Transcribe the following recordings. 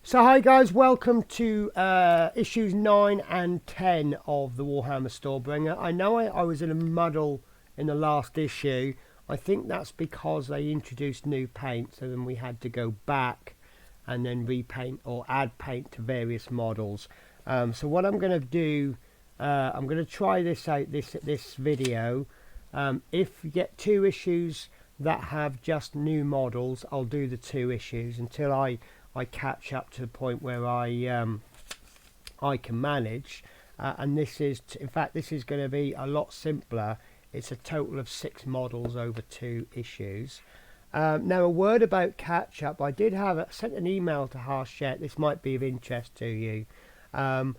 So hi guys, welcome to issues 9 and 10 of the Warhammer Stormbringer. I know I was in a muddle in the last issue. I think that's because they introduced new paint, so then we had to go back and then repaint or add paint to various models. So what I'm going to do, I'm going to try this out this video. If you get 2 issues that have just new models, I'll do the 2 issues until I catch up to the point where I can manage, and this is in fact this is going to be a lot simpler. It's a total of 6 models over 2 issues. Now a word about catch up. I did sent an email to Harshette. This might be of interest to you. At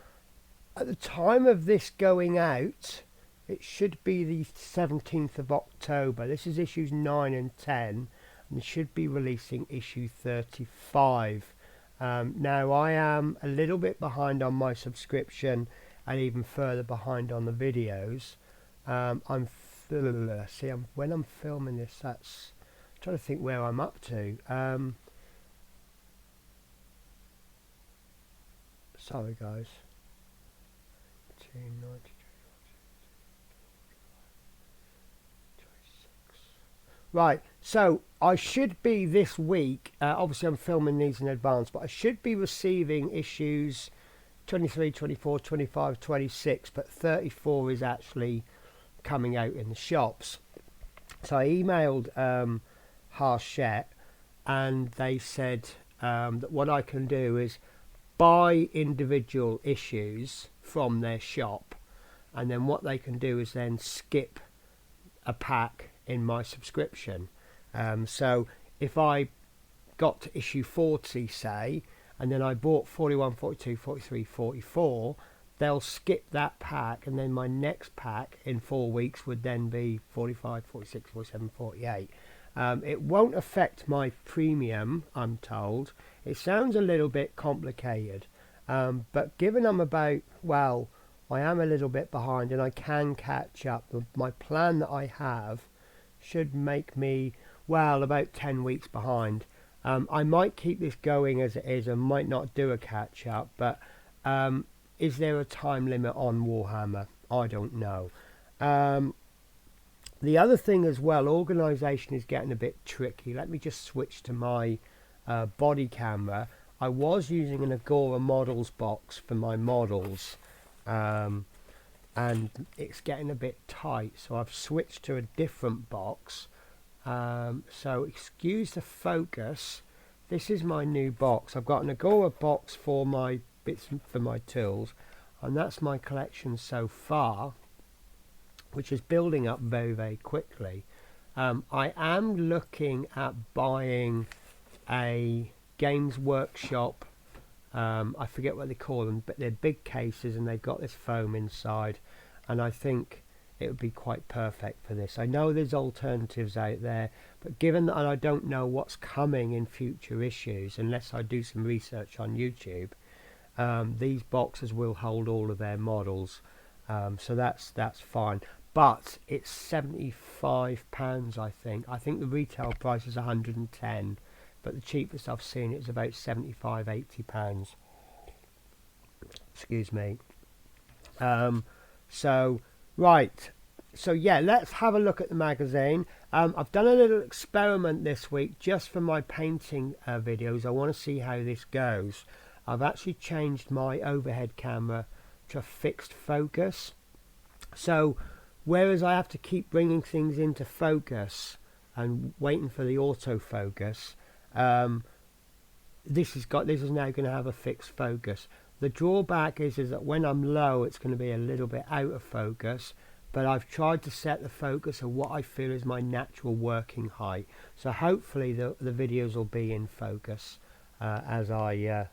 the time of this going out, it should be the 17th of October. This is issues 9 and 10. And should be releasing issue 35. Now I am a little bit behind on my subscription and even further behind on the videos. When I'm filming this, that's I'm trying to think where I'm up to. Sorry guys. Right, so I should be this week, obviously I'm filming these in advance, but I should be receiving issues 23, 24, 25, 26, but 34 is actually coming out in the shops. So I emailed Harshette, and they said that what I can do is buy individual issues from their shop, and then what they can do is then skip a pack in my subscription. So if I got to issue 40, say, and then I bought 41, 42, 43, 44, they'll skip that pack, and then my next pack in 4 weeks would then be 45, 46, 47, 48. It won't affect my premium, I'm told. It sounds a little bit complicated, but given I'm about, well, I am a little bit behind and I can catch up. My plan that I have should make me, well, about 10 weeks behind. I might keep this going as it is and might not do a catch up, but is there a time limit on Warhammer? I don't know. The other thing as well, organisation is getting a bit tricky. Let me just switch to my body camera. I was using an Agora models box for my models, and it's getting a bit tight, so I've switched to a different box. So excuse the focus. This is my new box. I've got an Agora box for my bits for my tools, and that's my collection so far, which is building up very, very quickly. I am looking at buying a Games Workshop, I forget what they call them, but they're big cases and they've got this foam inside, and I think it would be quite perfect for this. I know there's alternatives out there, but given that I don't know what's coming in future issues unless I do some research on YouTube, these boxes will hold all of their models, so that's fine. But it's £75, I think. I think the retail price is 110, but the cheapest I've seen is about £75, £80. Excuse me. So right, so yeah, let's have a look at the magazine. I've done a little experiment this week just for my painting videos. I want to see how this goes. I've actually changed my overhead camera to a fixed focus, so whereas I have to keep bringing things into focus and waiting for the autofocus, this is now going to have a fixed focus. The drawback is that when I'm low, it's going to be a little bit out of focus, but I've tried to set the focus of what I feel is my natural working height. So hopefully the videos will be in focus as I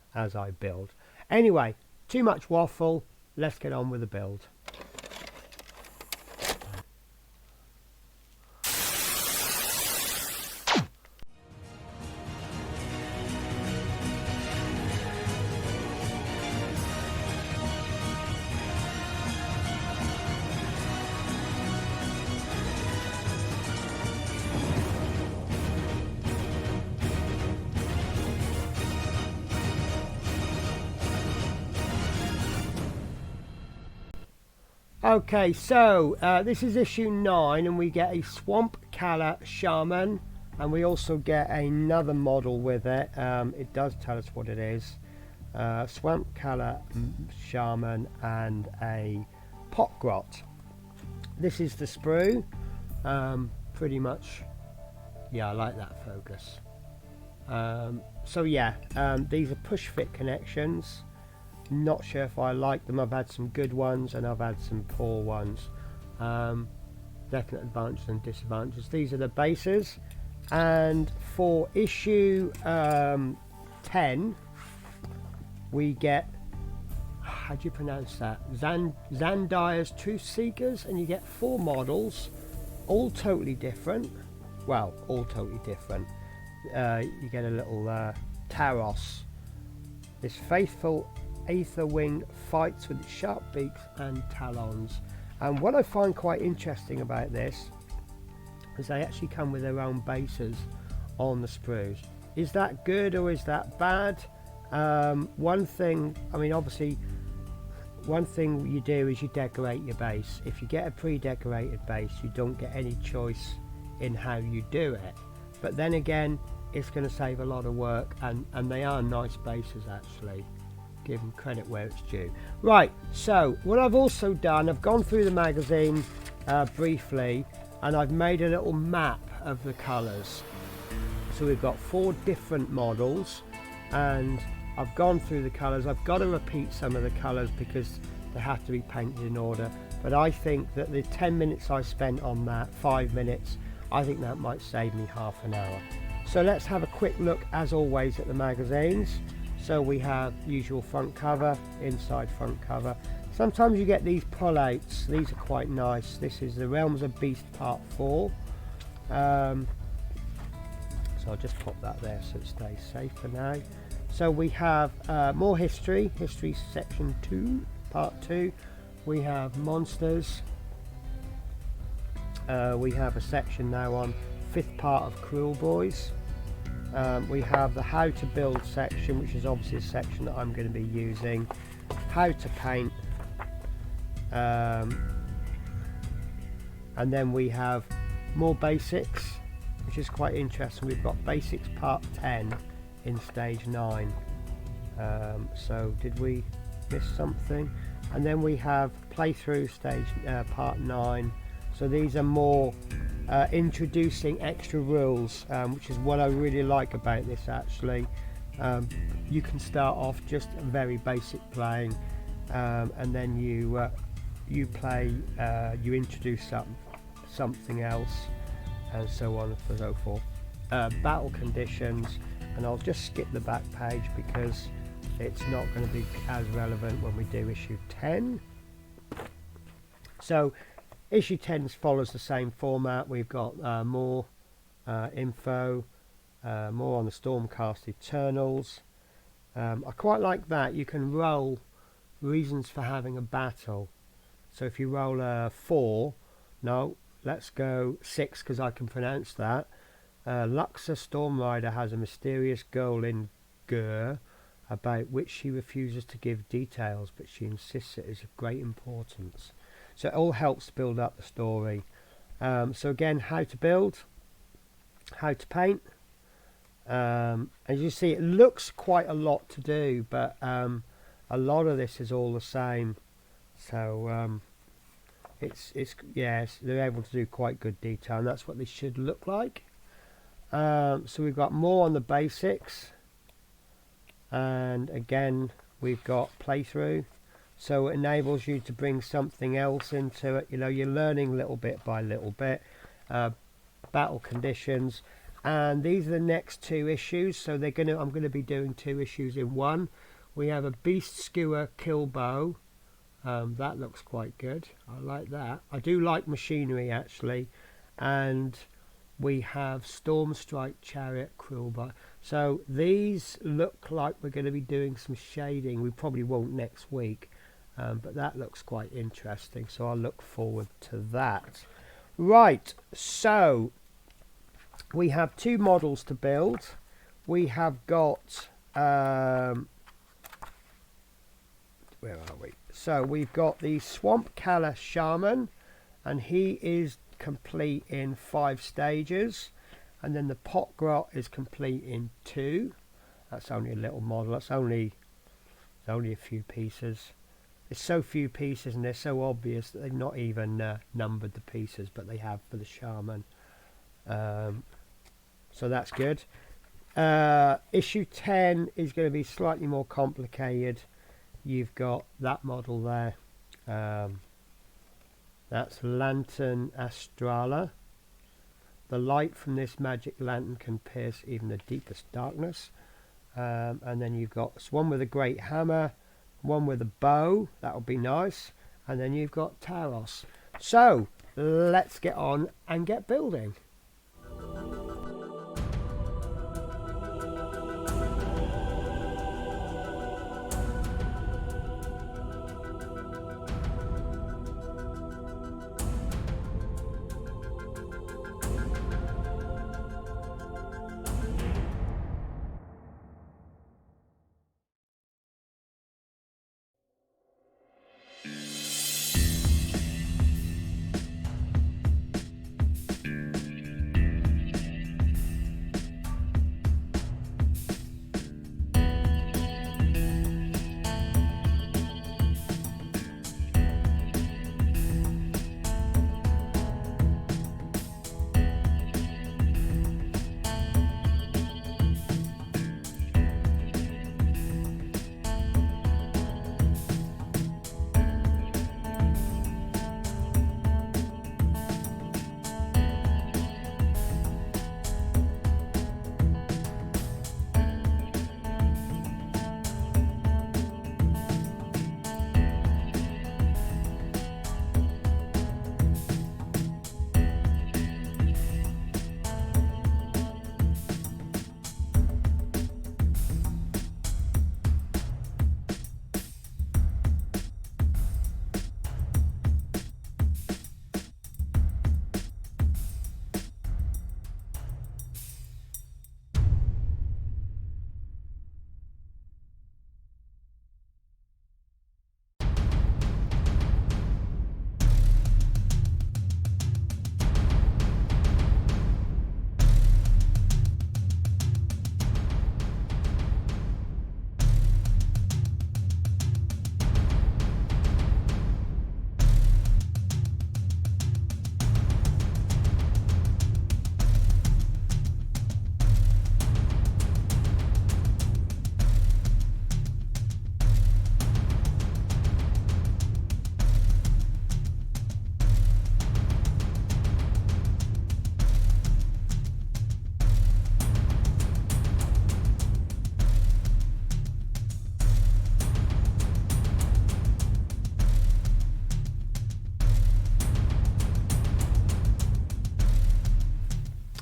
build. Anyway, too much waffle. Let's get on with the build. Okay, so this is issue 9, and we get a Swamcalla Shaman, and we also get another model with it. It does tell us what it is. Swamcalla Shaman and a pot grot. This is the sprue. Pretty much, yeah, I like that focus. So yeah, these are push fit connections. Not sure if I like them. I've had some good ones and I've had some poor ones. Definite advantages and disadvantages. These are the bases, and for issue 10 we get, how do you pronounce that, Xandires Truthseekers, and you get 4 models, all totally different. Well, all totally different. You get a little Taros. This faithful Aether wing fights with its sharp beaks and talons. And what I find quite interesting about this is they actually come with their own bases on the sprues. Is that good or is that bad? One thing, I mean, obviously one thing you do is you decorate your base. If you get a pre-decorated base, you don't get any choice in how you do it. But then again, it's going to save a lot of work, and they are nice bases actually. Give them credit where it's due. Right, so what I've also done, I've gone through the magazine briefly, and I've made a little map of the colours. So we've got 4 different models, and I've gone through the colours. I've got to repeat some of the colours because they have to be painted in order, but I think that the 10 minutes I spent on that, 5 minutes, I think that might save me half an hour. So let's have a quick look, as always, at the magazines. So we have usual front cover, inside front cover. Sometimes you get these pullouts. These are quite nice. This is the Realms of Beast Part 4. So I'll just pop that there so it stays safe for now. So we have more history section 2, part 2. We have monsters. We have a section now on 5th part of Cruel Boys. We have the how to build section, which is obviously a section that I'm going to be using. How to paint. And then we have more basics, which is quite interesting. We've got basics part 10 in stage 9. So did we miss something? And then we have playthrough stage part 9. So these are more introducing extra rules, which is what I really like about this actually. You can start off just very basic playing, and then you play, you introduce something else, and so on and so forth. Battle conditions, and I'll just skip the back page because it's not going to be as relevant when we do issue 10. So issue 10 follows the same format. We've got more info, more on the Stormcast Eternals. I quite like that. You can roll reasons for having a battle. So if you roll a 4, no, let's go 6 because I can pronounce that. Luxa Stormrider has a mysterious goal in Gur about which she refuses to give details, but she insists it is of great importance. So it all helps build up the story. So again, how to build, how to paint. As you see, it looks quite a lot to do, but a lot of this is all the same. So yes, they're able to do quite good detail, and that's what this should look like. So we've got more on the basics, and again we've got playthrough. So it enables you to bring something else into it. You know, you're learning little bit by little bit. Battle conditions, and these are the next 2 issues. So I'm going to be doing 2 issues in one. We have a Beast Skewer Kill Bow. That looks quite good. I like that. I do like machinery actually, and we have Storm Strike Chariot Cruel Bow. So these look like we're going to be doing some shading. We probably won't next week. But that looks quite interesting, so I'll look forward to that. Right, so we have 2 models to build. We have got where where are we? So we've got the Swamcalla Shaman, and he is complete in 5 stages, and then the pot grot is complete in 2. That's only a little model. That's only a few pieces. There's so few pieces and they're so obvious that they've not even numbered the pieces, but they have for the Shaman. So that's good. Issue 10 is going to be slightly more complicated. You've got that model there. That's Lantern Astrala. The light from this magic lantern can pierce even the deepest darkness. And then you've got one with a great hammer, one with a bow. That'll be nice. And then you've got Taros. So let's get on and get building.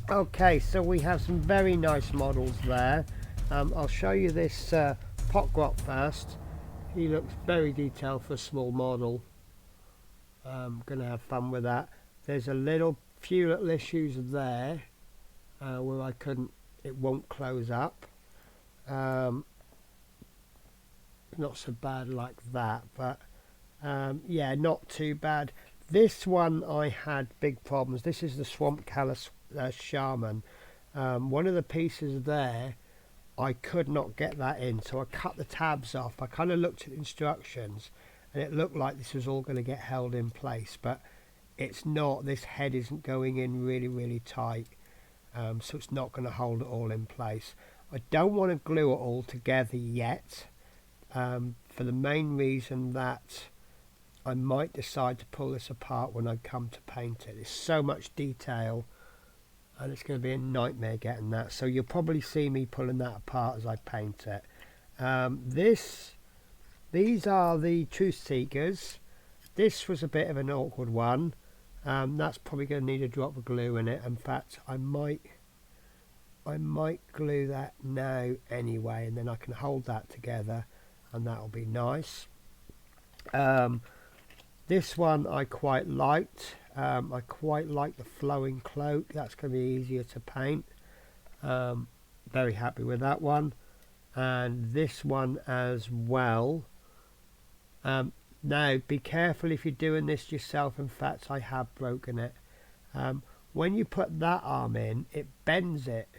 Okay, so we have some very nice models there. I'll show you this pot grot first. He looks very detailed for a small model. Gonna have fun with that. There's a few little issues there where it won't close up. Not so bad like that, but yeah, not too bad. This one I had big problems. This is the Swamcalla Shaman. One of the pieces there, I could not get that in, so I cut the tabs off. I kind of looked at the instructions and it looked like this was all going to get held in place, but it's not. This head isn't going in really tight, so it's not going to hold it all in place. I don't want to glue it all together yet, for the main reason that I might decide to pull this apart when I come to paint it. There's so much detail and it's going to be a nightmare getting that, so you'll probably see me pulling that apart as I paint it. These are the Truthseekers. This was a bit of an awkward one. That's probably going to need a drop of glue in it. In fact, I might glue that now anyway, and then I can hold that together and that'll be nice. This one I quite liked. I quite like the flowing cloak. That's going to be easier to paint. Very happy with that one. And this one as well. Now be careful if you're doing this yourself. In fact, I have broken it. When you put that arm in, it bends it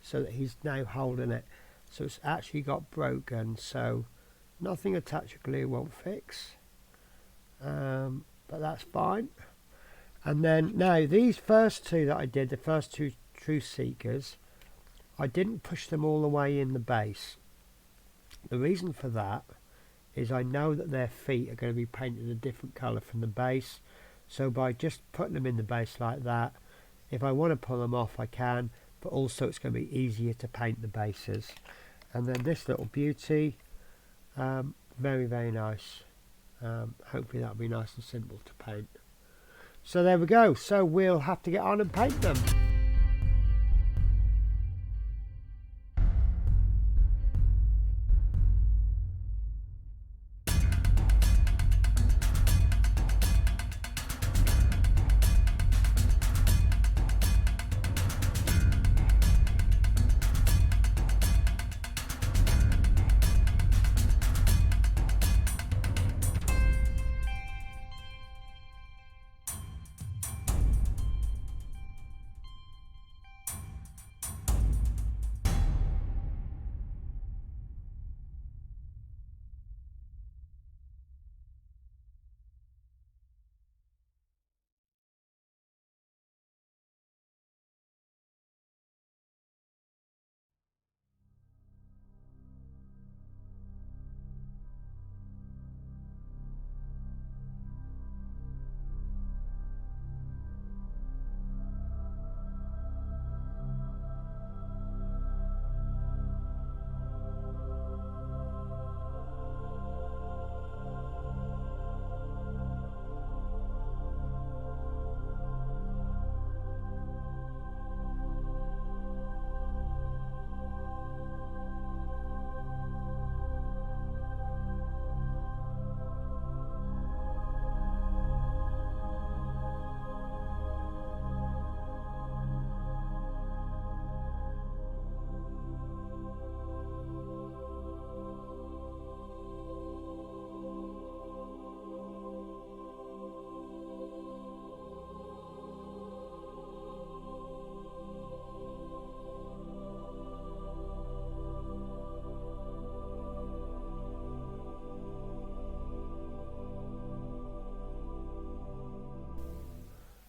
so that he's now holding it, so it's actually got broken. So nothing attached to glue won't fix, but that's fine. And then now these first two that I did, the first two Truthseekers, I didn't push them all the way in the base. The reason for that is I know that their feet are going to be painted a different colour from the base, so by just putting them in the base like that, if I want to pull them off I can, but also it's going to be easier to paint the bases. And then this little beauty, very very nice. Hopefully that'll be nice and simple to paint. So there we go, so we'll have to get on and paint them.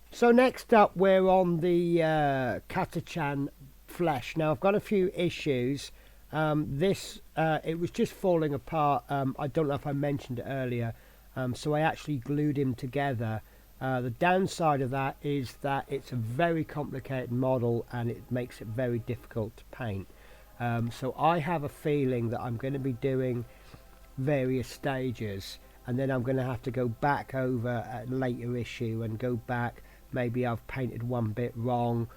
So next up we're on the Catachan flesh. Now I've got a few issues. It was just falling apart. I don't know if I mentioned it earlier, so I actually glued him together. The downside of that is that it's a very complicated model and it makes it very difficult to paint. So I have a feeling that I'm going to be doing various stages, and then I'm going to have to go back over a later issue and go back. Maybe I've painted one bit wrong,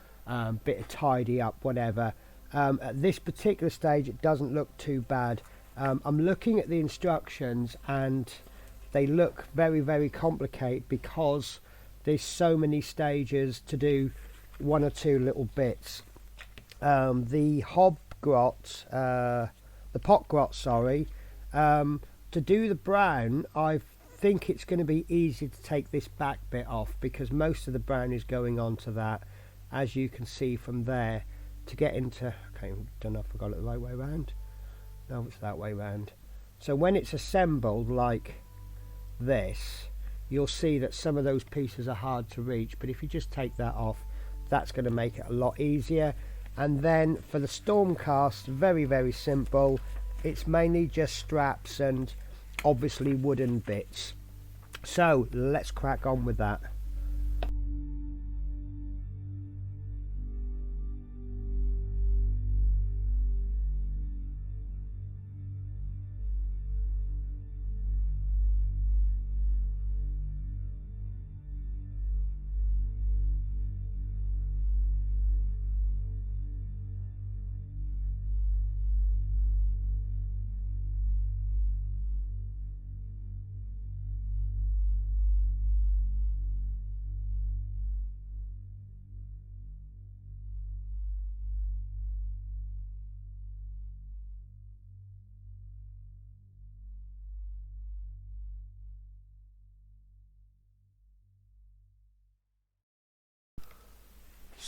bit of tidy up, whatever. At this particular stage it doesn't look too bad. I'm looking at the instructions and they look very very complicated because there's so many stages to do one or two little bits. The hobgrot, the potgrot, sorry, to do the brown, I think it's going to be easy to take this back bit off because most of the brown is going on to that, as you can see from there. To get into, okay, don't know if I got it the right way around. No, it's that way round. So when it's assembled like this, you'll see that some of those pieces are hard to reach, but if you just take that off, that's going to make it a lot easier. And then for the Stormcast, very very simple. It's mainly just straps and obviously wooden bits. So let's crack on with that.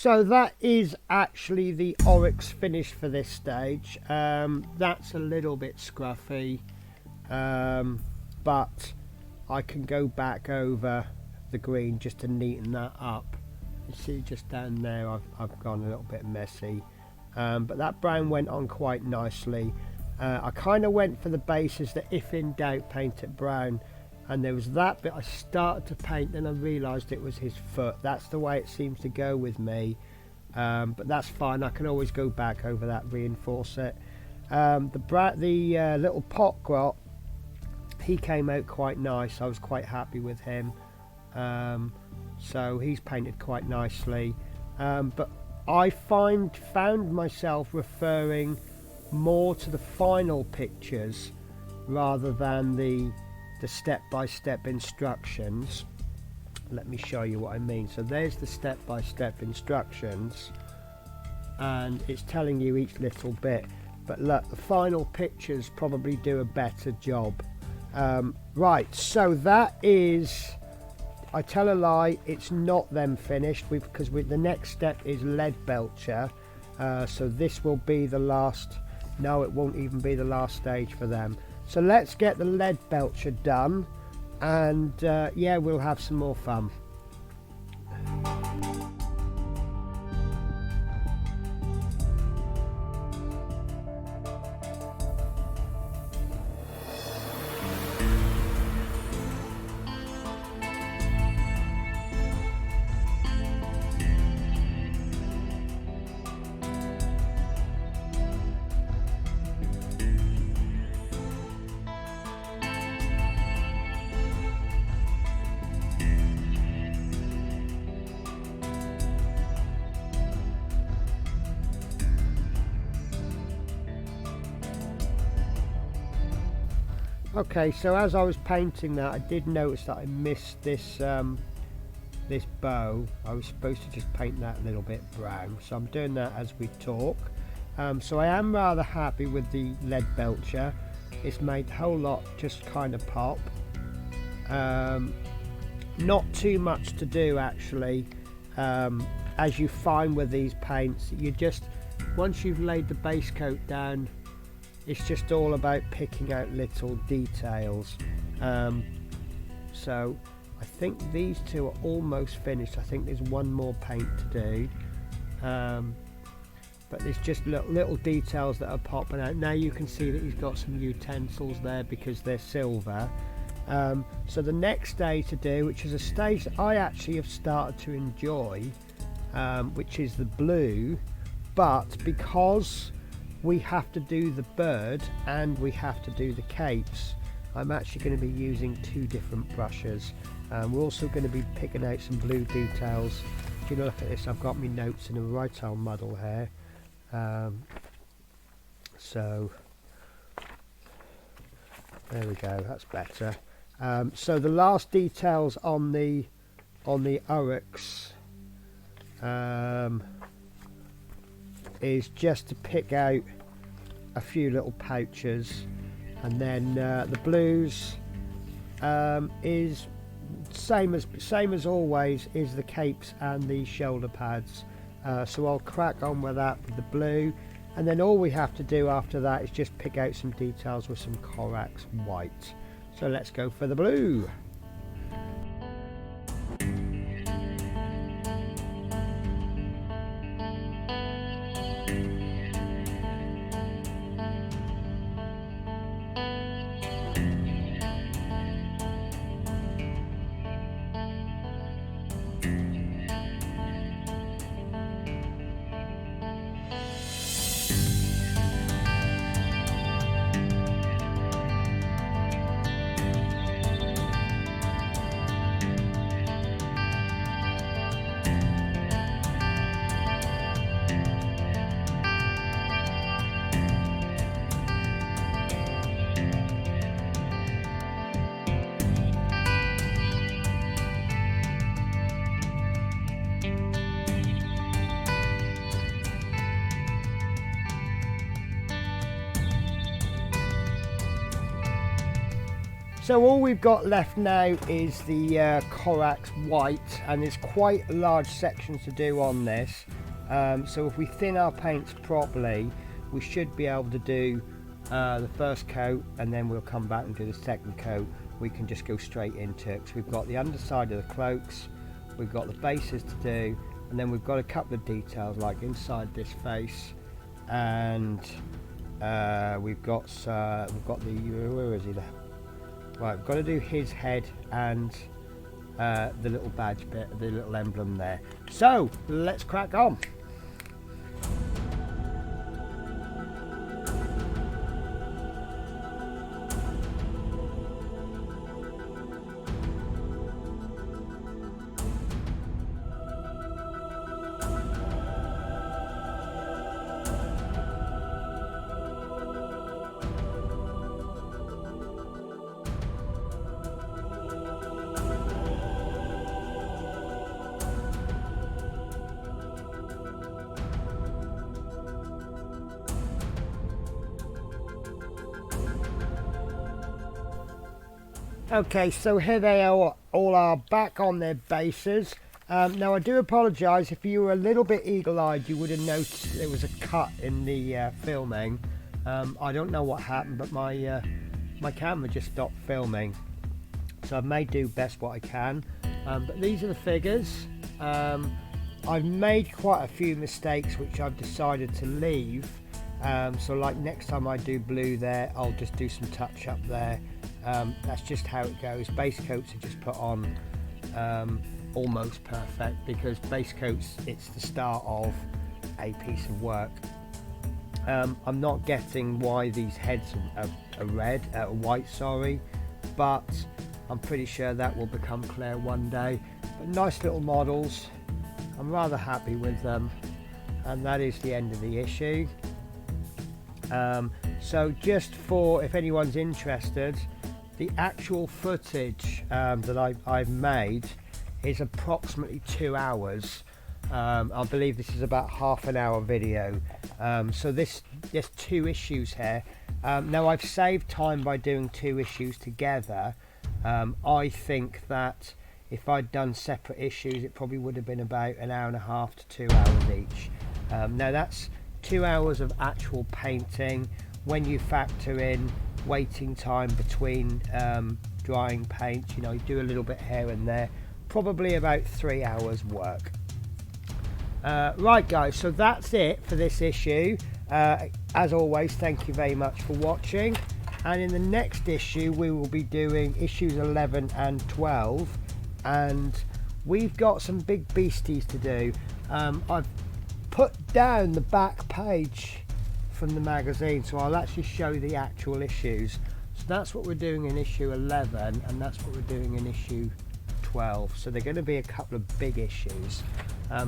So that is actually the Oryx finish for this stage. That's a little bit scruffy, but I can go back over the green just to neaten that up. You see just down there I've gone a little bit messy, but that brown went on quite nicely. I kind of went for the bases that if in doubt paint it brown, and there was that bit I started to paint, then I realised it was his foot. That's the way it seems to go with me, but that's fine. I can always go back over that, reinforce it. The little pot grot, he came out quite nice. I was quite happy with him, so he's painted quite nicely, but I found myself referring more to the final pictures rather than the step-by-step instructions. Let me show you what I mean. So there's the step-by-step instructions, and it's telling you each little bit, but look, the final pictures probably do a better job. Right, so that is, I tell a lie, it's not them finished, because the next step is lead belcher, so this will be the last. No, it won't even be the last stage for them. So let's get the lead belcher done, and yeah, we'll have some more fun. Okay, so as I was painting that, I did notice that I missed this this bow. I was supposed to just paint that a little bit brown, so I'm doing that as we talk. So I am rather happy with the lead belcher. It's made the whole lot just kind of pop. Not too much to do actually. As you find with these paints, you just, once you've laid the base coat down, it's just all about picking out little details. So I think these two are almost finished. I think there's one more paint to do, but there's just little details that are popping out. Now you can see that he's got some utensils there because they're silver. So the next stage to do, which is a stage that I actually have started to enjoy, which is the blue, but because we have to do the bird and we have to do the capes, I'm actually going to be using two different brushes. We're also going to be picking out some blue details. If you look at this, I've got my notes in a right old muddle here. So there we go, that's better. So the last details on the Uruks is just to pick out a few little pouches, and then the blues is same as always, is the capes and the shoulder pads. So I'll crack on with that with the blue, and then all we have to do after that is just pick out some details with some Corax white. So let's go for the blue. So all we've got left now is the Corax white, and there's quite large sections to do on this. So if we thin our paints properly, we should be able to do the first coat, and then we'll come back and do the second coat. We can just go straight into it. So we've got the underside of the cloaks, we've got the bases to do, and then we've got a couple of details like inside this face, and we've got the where is he there? Right, we've got to do his head and the little badge bit, the little emblem there. So let's crack on. Okay, so here they are, all are back on their bases. Now I do apologise, if you were a little bit eagle-eyed you would have noticed there was a cut in the filming. I don't know what happened, but my camera just stopped filming, so I may do best what I can. But these are the figures. I've made quite a few mistakes which I've decided to leave. So like next time I do blue there, I'll just do some touch up there. That's just how it goes. Base coats are just put on almost perfect, because base coats, it's the start of a piece of work. I'm not getting why these heads are white, sorry, but I'm pretty sure that will become clear one day. But nice little models, I'm rather happy with them, and that is the end of the issue. So just for, if anyone's interested, the actual footage that I've made is approximately 2 hours. I believe this is about half an hour video. So there's 2 issues here. Now I've saved time by doing 2 issues together. I think that if I'd done separate issues, it probably would have been about 1.5 hours to 2 hours each. Now that's 2 hours of actual painting. When you factor in waiting time between drying paint, you know, you do a little bit here and there, probably about 3 hours work. Right guys, so that's it for this issue. As always, thank you very much for watching, and in the next issue we will be doing issues 11 and 12, and we've got some big beasties to do. I've put down the back page from the magazine, so I'll actually show the actual issues. So that's what we're doing in issue 11, and that's what we're doing in issue 12. So they're going to be a couple of big issues.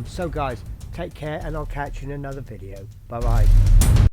So guys, take care, and I'll catch you in another video. Bye bye.